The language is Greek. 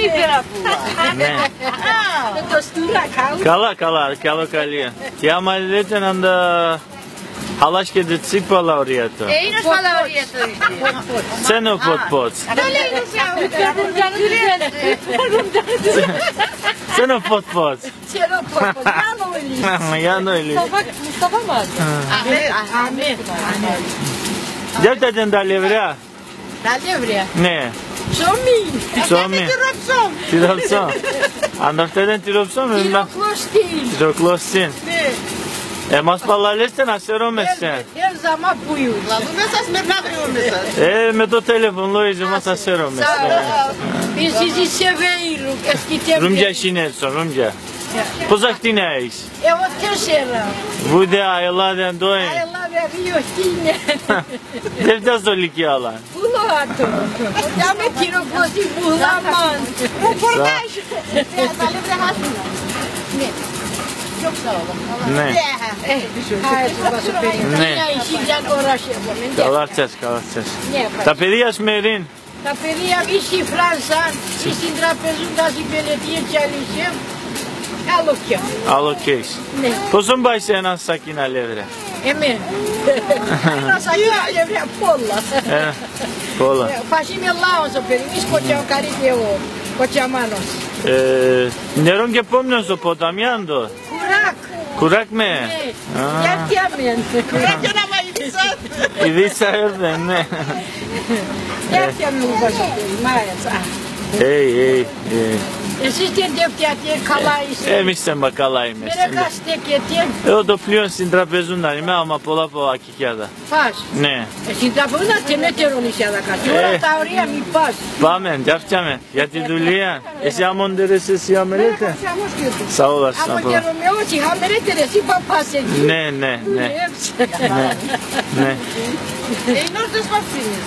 μη πειραπούα. Με το στούρα κάλου. Καλά, καλοκαλία. Και άμα λέτε να τα χαλάσκετε τσίπαλα οριέτο. Είναι σπαλα οριέτο. Τσένο ποτ. Τσένο ποτ. Γιάννο Ηλί. Mustafa mı aldı? Ahmet. Gerçekten de levra. Τα λεύρια. Ναι. Ψωμί. Τυροψό. Αναφέρεται τυροψό με μια Τυροκλωστή. τυροκλωστή. Μας παλαλέστε να σερώμεστε. Her zaman buyur. Με το τηλέφωνο λόγιζε μας να σερώμεστε. Biz sizi seviyoruz. Eski Rumca şinerso, Rumca. Pozakti ne iş? Evo teşera. Bu de aylardan doyun. Allah veriyor yine. Devde zoliki alan. Bulato. Dame tyroklosti bulamaz. Çok sağ olun. Ne? Hayır, babası benim. Ne? Yine işinden uğraşıyorum. Kalacağız. Ne yapayım? Τα παιδιά σμερήν. Τα παιδιά ίσοι Φράνσαν, στην τραπεζούντα στην πελετία çalışıyorum. Άλλο πια. Άλλο κέις. Ναι. Πόσο πάει σε έναν σακίνα λεύρε? Εμένα. Ένα σακίνα λεύρια πολλά. Πολλά. Φασί με λάος ο παιδί, κοτσάω καρύδιο, κοτσαμάνος. Νερόν και πόμνος το ποταμιάντο. Κουράκ. Κουράκ με. Γιατί αμέν. Κουράκ για να μαγειρίσαν. Η δίτσα έρθε, ναι. Γιατί αμέν μου βάζω παιδί, μάλιστα. Εσείς τι δευτιάτε, καλά είστε. Εμείς δεν καλά είμαστε. Μερικά στέκετε. Εγώ το πλοίο στην τραπεζούντα είμαι, άμα πολλά από ακικιάδα. Πας. Ναι. Στην τραπεζούντα τεμέτερον είσαι αδακάτη. Όλα τα ωραία μη πας. Πάμε, τζάφτιαμε, για τη δουλεία. Εσύ αμόντερες εσύ αμελέτε. Σά olasın. Ama görmüyor ki hamile de si papası. Ναι. Ναι. Ναι. Νόρτος παψίνες.